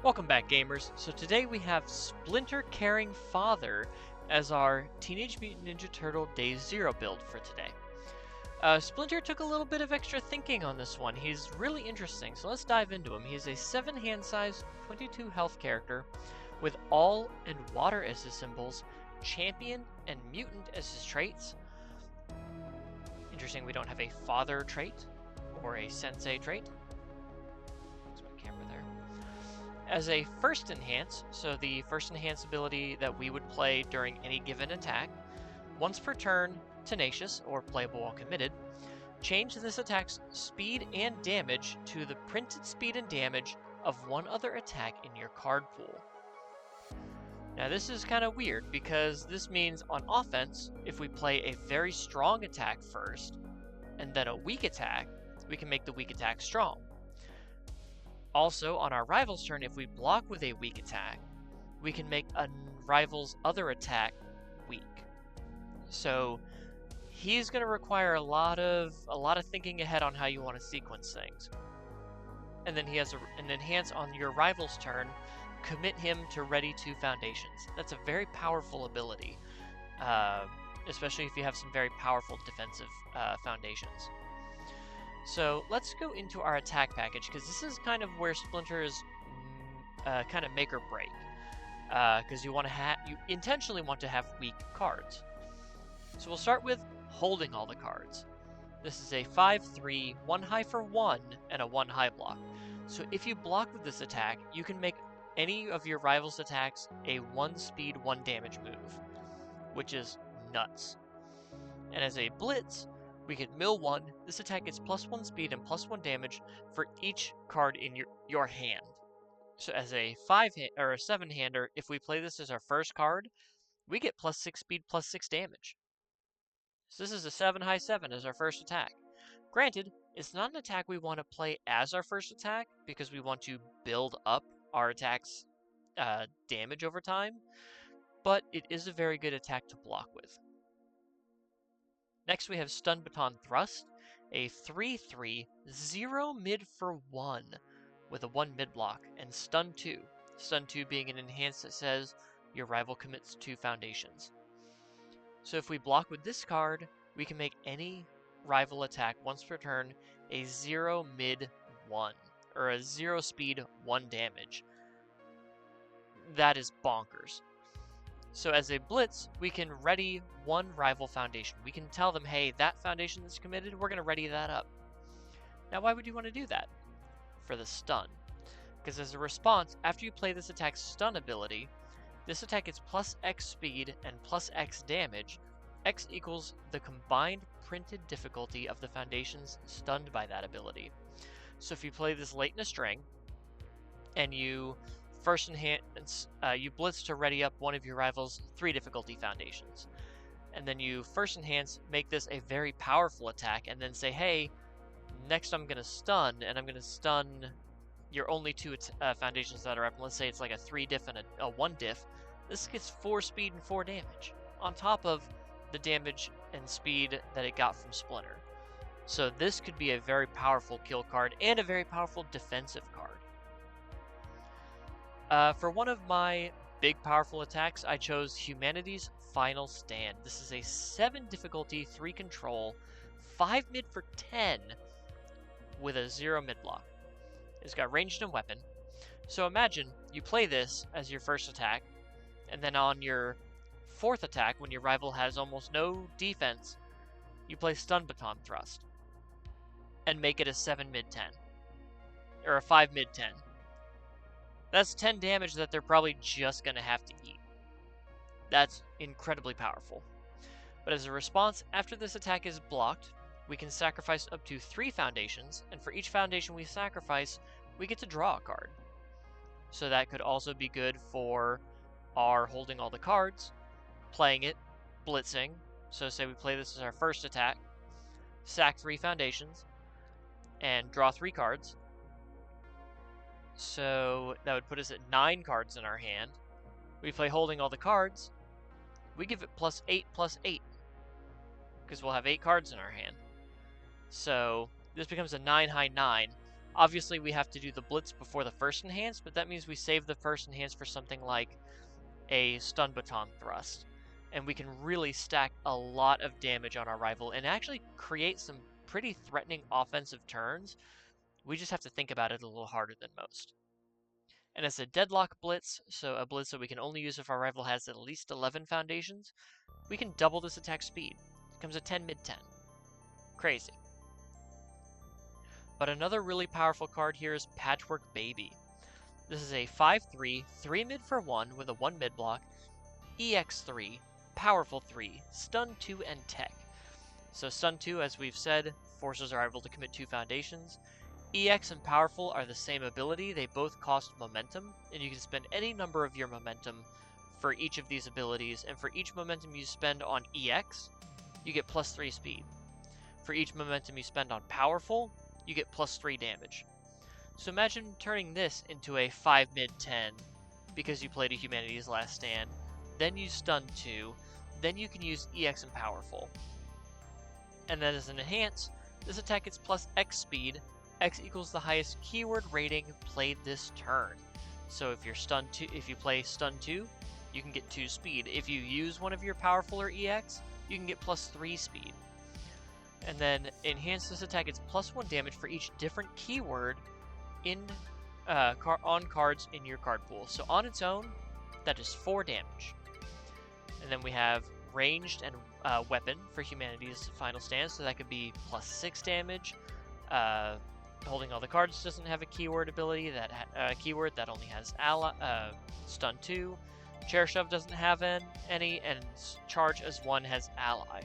Welcome back, gamers. So today we have Splinter Caring Father as our Teenage Mutant Ninja Turtle Day Zero build for today. Splinter took a little bit of extra thinking on this one. He's really interesting, so let's dive into him. He's a 7 hand size, 22 health character with all and water as his symbols, champion and mutant as his traits. Interesting, we don't have a father trait or a sensei trait. As a first enhance, so the first enhance ability that we would play during any given attack, once per turn, tenacious or playable while committed, change this attack's speed and damage to the printed speed and damage of one other attack in your card pool. Now this is kind of weird because this means on offense, if we play a very strong attack first and then a weak attack, we can make the weak attack strong. Also, on our rival's turn, if we block with a weak attack, we can make a rival's other attack weak. So he's going to require a lot of thinking ahead on how you want to sequence things. And then he has an enhance on your rival's turn, commit him to ready 2 foundations. That's a very powerful ability, especially if you have some very powerful defensive foundations. So let's go into our attack package, because this is kind of where Splinter is kind of make or break. Because you intentionally want to have weak cards. So we'll start with holding all the cards. This is a 5/3, 1 high for 1, and a 1 high block. So if you block with this attack, you can make any of your rival's attacks a 1 speed, 1 damage move, which is nuts. And as a blitz, we can mill 1. This attack gets +1 speed and +1 damage for each card in your hand. So as a 7-hander, if we play this as our first card, we get +6 speed, +6 damage. So this is a 7 high 7 as our first attack. Granted, it's not an attack we want to play as our first attack because we want to build up our attack's damage over time, but it is a very good attack to block with. Next we have Stun Baton Thrust, a 3/3, 0 mid for 1 with a 1 mid block, and Stun 2. Stun 2 being an enhance that says your rival commits 2 foundations. So if we block with this card, we can make any rival attack once per turn a 0 mid 1, or a 0 speed 1 damage. That is bonkers. So as a blitz, we can ready 1 rival foundation. We can tell them, hey, that foundation that's committed, we're going to ready that up. Now, why would you want to do that? For the stun. Because as a response, after you play this attack's stun ability, this attack gets +X speed and +X damage. X equals the combined printed difficulty of the foundations stunned by that ability. So if you play this late in a string, and you first enhance, you blitz to ready up one of your rival's 3 difficulty foundations. And then you first enhance, make this a very powerful attack, and then say, hey, next I'm going to stun, and I'm going to stun your only 2 foundations that are up. Let's say it's like a 3 diff and a 1 diff. This gets 4 speed and 4 damage, on top of the damage and speed that it got from Splinter. So this could be a very powerful kill card, and a very powerful defensive card. For one of my big powerful attacks, I chose Humanity's Final Stand. This is a 7 difficulty, 3 control, 5 mid for 10 with a 0 mid block. It's got ranged and weapon. So imagine you play this as your first attack, and then on your 4th attack, when your rival has almost no defense, you play Stun Baton Thrust and make it a 7 mid 10, or a 5 mid 10. That's 10 damage that they're probably just going to have to eat. That's incredibly powerful. But as a response, after this attack is blocked, we can sacrifice up to 3 foundations, and for each foundation we sacrifice, we get to draw a card. So that could also be good for our holding all the cards, playing it, blitzing. So say we play this as our first attack, sack 3 foundations, and draw 3 cards. So that would put us at 9 cards in our hand. We play holding all the cards. We give it +8/+8. Because we'll have 8 cards in our hand. So this becomes a 9 high 9. Obviously, we have to do the blitz before the first enhance, but that means we save the first enhance for something like a stun baton thrust. And we can really stack a lot of damage on our rival and actually create some pretty threatening offensive turns. We just have to think about it a little harder than most. And as a deadlock blitz, so a blitz that we can only use if our rival has at least 11 foundations, we can double this attack speed. It becomes a 10 mid 10. Crazy. But another really powerful card here is Patchwork Baby. This is a 5/3, 3 mid for 1 with a 1 mid block, EX3, Powerful 3, Stun 2, and Tech. So Stun 2, as we've said, forces our rival to commit 2 foundations. EX and Powerful are the same ability, they both cost momentum, and you can spend any number of your momentum for each of these abilities, and for each momentum you spend on EX, you get plus 3 speed. For each momentum you spend on Powerful, you get plus 3 damage. So imagine turning this into a 5 mid 10 because you played a Humanity's Last Stand, then you stun 2, then you can use EX and Powerful. And then as an enhance, this attack gets plus X speed. X equals the highest keyword rating played this turn. So if you're stun 2, if you play stun 2, you can get 2 speed. If you use one of your Powerful or EX, you can get plus 3 speed. And then enhance this attack gets plus 1 damage for each different keyword on cards in your card pool. So on its own, that is 4 damage. And then we have ranged and weapon for Humanity's Final Stand, so that could be plus 6 damage. Holding all the cards doesn't have a keyword ability, that keyword that only has stun 2. Chair Shove doesn't have any, and Charge as 1 has ally.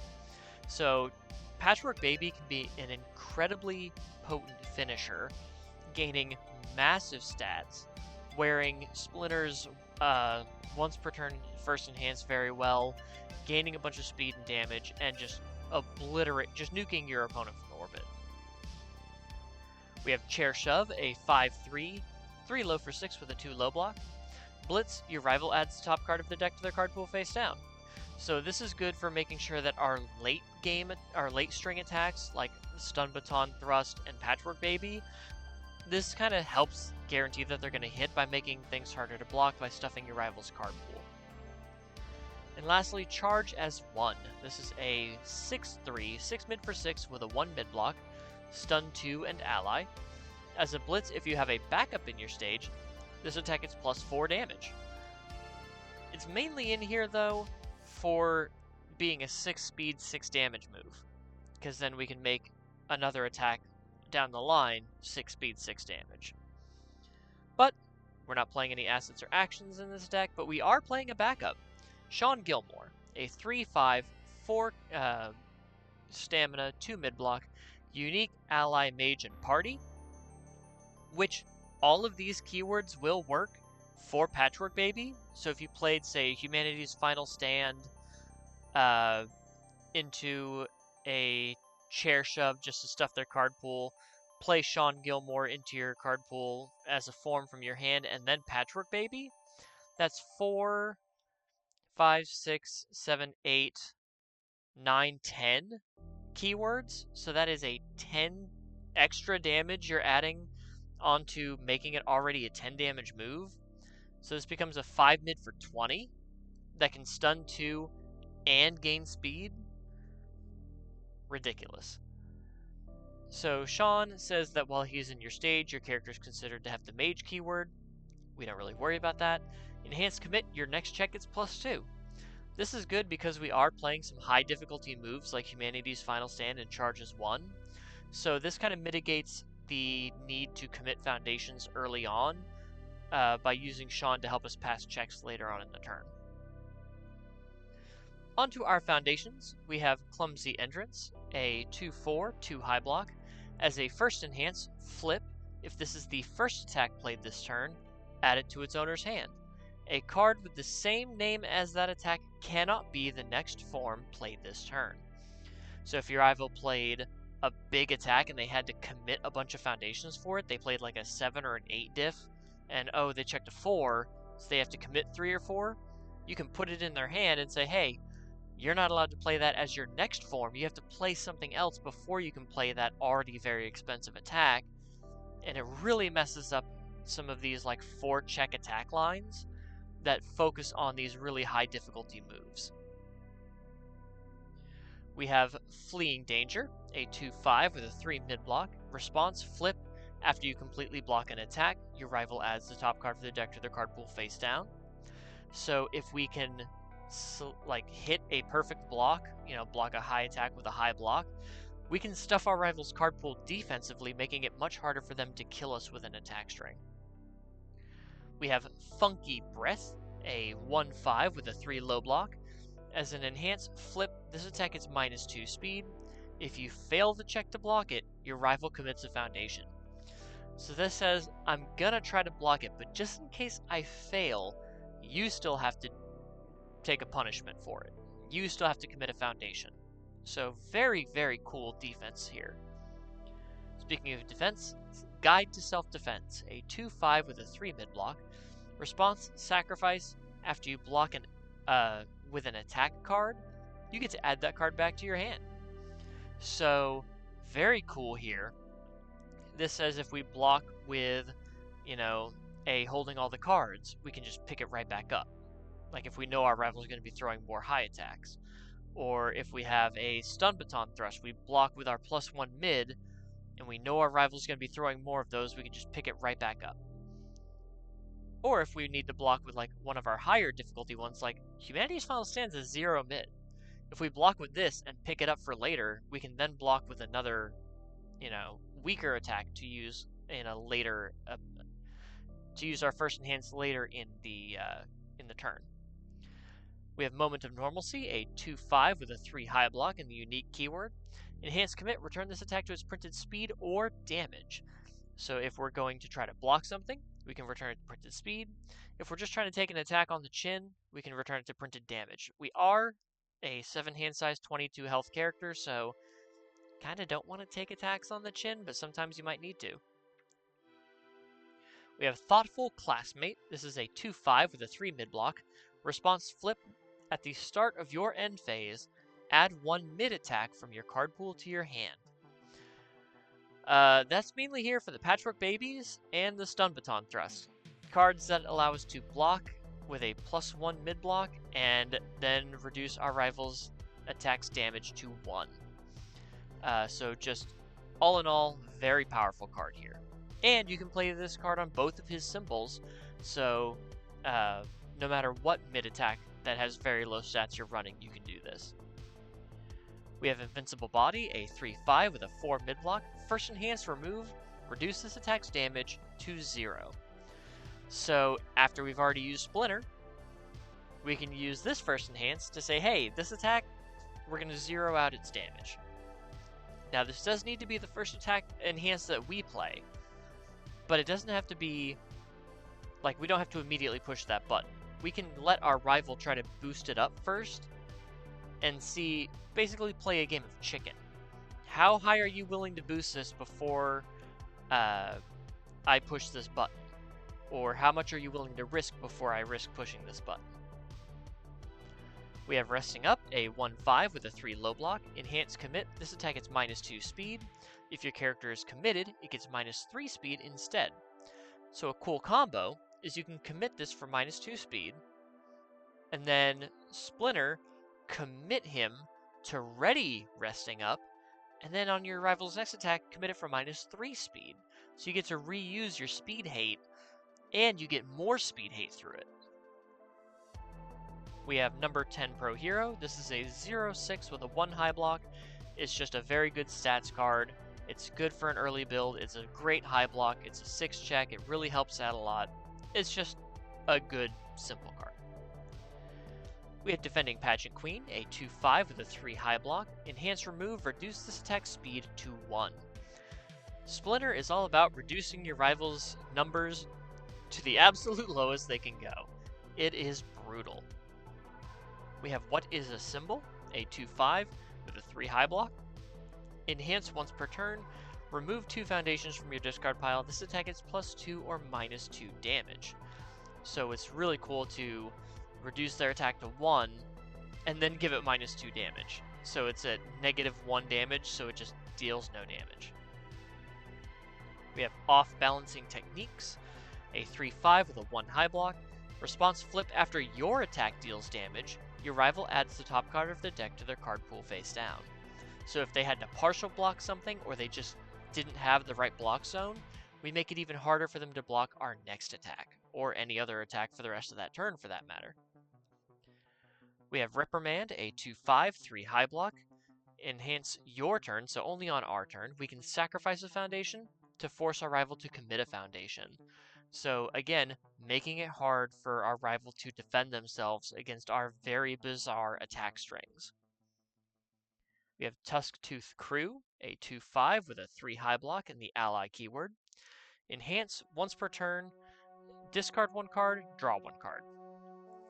So Patchwork Baby can be an incredibly potent finisher, gaining massive stats, wearing Splinter's once per turn first enhance very well, gaining a bunch of speed and damage, and just nuking your opponent from orbit. We have Chair Shove, a 5/3, 3 low for 6 with a 2 low block. Blitz, your rival adds the top card of the deck to their card pool face down. So this is good for making sure that our late string attacks, like Stun Baton Thrust and Patchwork Baby, this kind of helps guarantee that they're going to hit by making things harder to block by stuffing your rival's card pool. And lastly, Charge as 1. This is a 6/3, 6 mid for 6 with a 1 mid block, Stun 2, and ally. As a blitz, if you have a backup in your stage, this attack gets plus 4 damage. It's mainly in here, though, for being a 6 speed, 6 damage move, because then we can make another attack down the line 6 speed, 6 damage. But we're not playing any assets or actions in this deck, but we are playing a backup. Sean Gilmore, a 3/5, 4 stamina, 2 mid block, unique ally, mage, and party, which all of these keywords will work for Patchwork Baby. So if you played, say, Humanity's Final Stand into a Chair Shove just to stuff their card pool, play Sean Gilmore into your card pool as a form from your hand, and then Patchwork Baby, that's 4, 5, 6, 7, 8, 9, 10 keywords. So that is a 10 extra damage you're adding onto making it already a 10 damage move. So this becomes a 5 mid for 20 that can stun 2 and gain speed. Ridiculous. So Sean says that while he's in your stage, your character is considered to have the mage keyword. We don't really worry about that. Enhanced commit, your next check gets plus 2. This is good because we are playing some high difficulty moves like Humanity's Final Stand and Charges 1. So this kind of mitigates the need to commit foundations early on by using Sean to help us pass checks later on in the turn. Onto our foundations, we have Clumsy Entrance, a 2/4, 2 high block. As a first enhance, flip. If this is the first attack played this turn, add it to its owner's hand. A card with the same name as that attack cannot be the next form played this turn. So if your rival played a big attack and they had to commit a bunch of foundations for it, they played like a 7 or an 8 diff, and oh, they checked a 4, so they have to commit 3 or 4, you can put it in their hand and say, hey, you're not allowed to play that as your next form. You have to play something else before you can play that already very expensive attack. and it really messes up some of these like 4-check attack lines that focus on these really high difficulty moves. We have Fleeing Danger, a 2/5 with a 3 mid-block. Response, flip. After you completely block an attack, your rival adds the top card for the deck to their card pool face down. So if we can hit a perfect block, block a high attack with a high block, we can stuff our rival's card pool defensively, making it much harder for them to kill us with an attack string. We have Funky Breath, a 1/5 with a 3 low block. As an enhanced flip, this attack is -2 speed. If you fail the check to block it, your rival commits a foundation. So this says, I'm gonna try to block it, but just in case I fail, you still have to take a punishment for it. You still have to commit a foundation. So very, very cool defense here. Speaking of defense, Guide to Self-Defense, a 2/5 with a 3 mid-block. Response, sacrifice. After you block with an attack card, you get to add that card back to your hand. So very cool here. This says if we block with, a holding all the cards, we can just pick it right back up. Like if we know our rival is going to be throwing more high attacks. Or if we have a Stun Baton Thrust, we block with our +1 mid, and we know our rival is going to be throwing more of those, we can just pick it right back up. Or if we need to block with like one of our higher difficulty ones, like Humanity's Final Stanza 0 mid. If we block with this and pick it up for later, we can then block with another, weaker attack to use in a later, to use our first enhance later in the turn. We have Moment of Normalcy, a 2/5 with a 3 high block and the unique keyword. Enhance Commit, return this attack to its printed speed or damage. So if we're going to try to block something, we can return it to printed speed. If we're just trying to take an attack on the chin, we can return it to printed damage. We are a 7 hand size, 22 health character, so kind of don't want to take attacks on the chin, but sometimes you might need to. We have Thoughtful Classmate. This is a 2/5 with a 3 mid block. Response, flip. At the start of your end phase, add 1 mid attack from your card pool to your hand. That's mainly here for the Patchwork Babies and the Stun Baton Thrust. Cards that allow us to block with a +1 mid block and then reduce our rival's attack's damage to 1. So just all in all, very powerful card here. And you can play this card on both of his symbols, so no matter what mid attack that has very low stats you're running, you can do this. We have Invincible Body, a 3/5 with a 4 mid block. First enhance, remove, reduce this attack's damage to 0. So after we've already used Splinter, we can use this first enhance to say, hey, this attack, we're going to 0 out its damage. Now this does need to be the first attack enhance that we play, but it doesn't have to be, we don't have to immediately push that button. We can let our rival try to boost it up first and see, basically play a game of chicken. How high are you willing to boost this before I push this button? Or how much are you willing to risk before I risk pushing this button? We have Resting Up, a 1/5 with a 3 low block. Enhance Commit, this attack gets -2 speed. If your character is committed, it gets -3 speed instead. So a cool combo is you can commit this for -2 speed, and then Splinter, commit him to ready Resting Up, and then on your rival's next attack, commit it for -3 speed. So you get to reuse your speed hate, and you get more speed hate through it. We have number 10 Pro Hero. This is a 0/6 with a 1 high block. It's just a very good stats card. It's good for an early build. It's a great high block. It's a 6 check. It really helps out a lot. It's just a good, simple card. We have Defending Pageant Queen, a 2/5 with a 3 high block. Enhance Remove, reduce this attack speed to 1. Splinter is all about reducing your rival's numbers to the absolute lowest they can go. It is brutal. We have What is a Symbol, a 2/5 with a 3 high block. Enhance once per turn, remove 2 foundations from your discard pile. This attack gets +2 or -2 damage. So it's really cool to reduce their attack to 1 and then give it -2 damage. So it's at -1 damage, so it just deals no damage. We We have off-balancing techniques, a 3/5 with a 1 high block. Response flip after your attack deals damage. Your rival adds the top card of their deck to their card pool face down. So if they had to partial block something, or they just didn't have the right block zone, we make it even harder for them to block our next attack, or any other attack for the rest of that turn for that matter. We have Reprimand, a 2/5, 3 high block. Enhance your turn, so only on our turn, we can sacrifice a foundation to force our rival to commit a foundation. So again, making it hard for our rival to defend themselves against our very bizarre attack strings. We have Tusktooth Crew, a 2/5 with a 3 high block and the ally keyword. Enhance once per turn, discard 1 card, draw 1 card.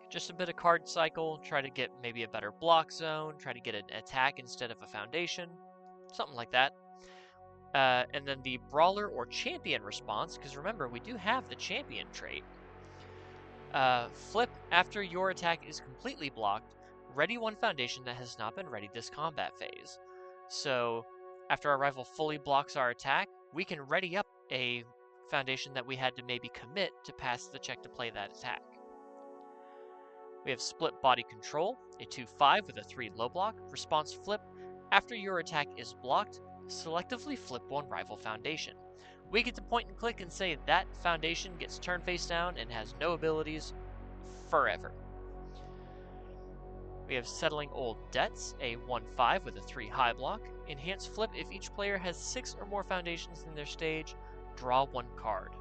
Just a bit of card cycle, try to get maybe a better block zone, try to get an attack instead of a foundation, something like that. And then the Brawler or Champion response, because remember, we do have the Champion trait. Flip after your attack is completely blocked, ready 1 foundation that has not been ready this combat phase. So after our rival fully blocks our attack, we can ready up a foundation that we had to maybe commit to pass the check to play that attack. We have Split Body Control, a 2/5 with a 3 low block. Response flip after your attack is blocked, selectively flip 1 rival foundation. We get to point and click and say that foundation gets turned face down and has no abilities forever. We have Settling Old Debts, a 1/5 with a 3 high block. Enhance flip if each player has 6 or more foundations in their stage, draw 1 card.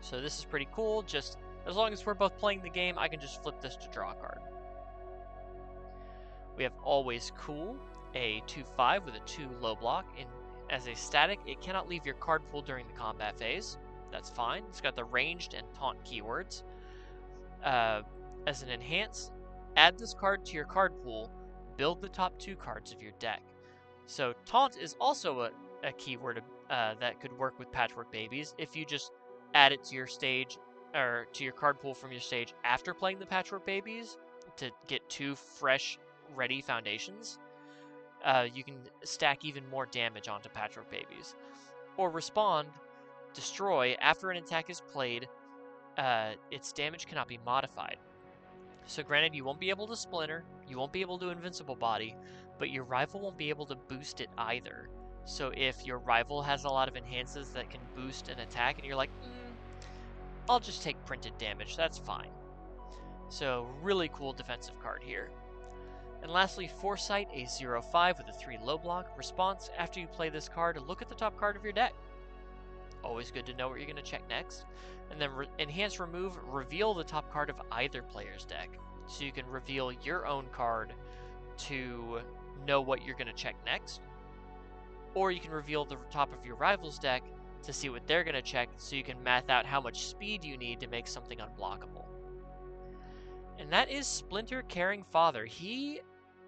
So this is pretty cool, just as long as we're both playing the game, I can just flip this to draw a card. We have Always Cool, a 2/5 with a 2 low block. As a static, it cannot leave your card pool during the combat phase. That's fine. It's got the ranged and taunt keywords. As an enhance, add this card to your card pool, build the top 2 cards of your deck. So taunt is also a keyword that could work with Patchwork Babies if you just add it to your stage, or to your card pool from your stage after playing the Patchwork Babies to get 2 fresh, ready foundations. You can stack even more damage onto Patchwork Babies. Or respond, destroy, after an attack is played, its damage cannot be modified. So granted, you won't be able to Splinter, you won't be able to Invincible Body, but your rival won't be able to boost it either. So if your rival has a lot of enhances that can boost an attack, and you're like, I'll just take printed damage, that's fine. So really cool defensive card here. And lastly, Foresight, a 0/5 with a 3 low block. Response, after you play this card, look at the top card of your deck. Always good to know what you're going to check next. And then Enhance Remove, reveal the top card of either player's deck. So you can reveal your own card to know what you're going to check next. Or you can reveal the top of your rival's deck to see what they're going to check, so you can math out how much speed you need to make something unblockable. And that is Splinter Caring Father. He,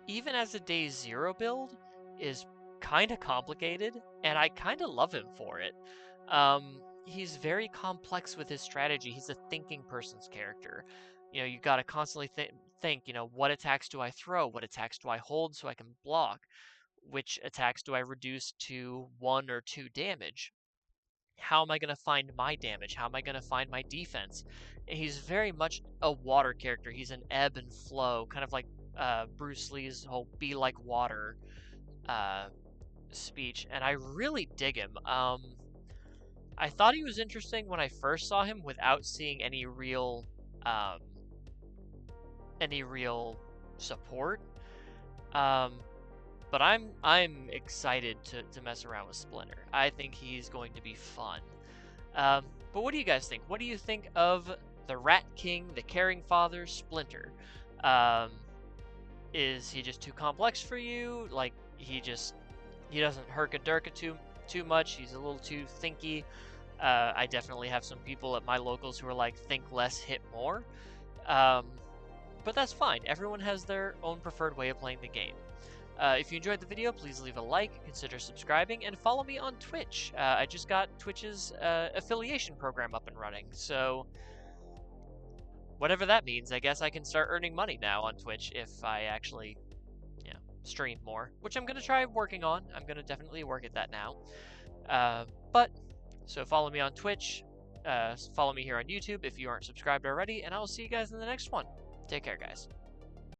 even as a day 0 build, is kind of complicated, and I kind of love him for it. He's very complex with his strategy. He's a thinking person's character. You got to constantly think, what attacks do I throw? What attacks do I hold so I can block? Which attacks do I reduce to 1 or 2 damage? How am I going to find my damage? How am I going to find my defense? And he's very much a water character. He's an ebb and flow, kind of like Bruce Lee's whole "be like water" speech, and I really dig him. I thought he was interesting when I first saw him without seeing any real support. But I'm excited to mess around with Splinter. I think he's going to be fun. But what do you guys think? What do you think of the Rat King, the Caring Father, Splinter? Is he just too complex for you? Like, he doesn't herka-durka too much. He's a little too thinky. I definitely have some people at my locals who are like, think less, hit more. But that's fine. Everyone has their own preferred way of playing the game. If you enjoyed the video, please leave a like, consider subscribing, and follow me on Twitch. I just got Twitch's affiliation program up and running, so whatever that means, I guess I can start earning money now on Twitch if I actually, stream more, which I'm going to try working on. I'm going to definitely work at that now. But So follow me on Twitch, follow me here on YouTube if you aren't subscribed already, and I will see you guys in the next one. Take care, guys.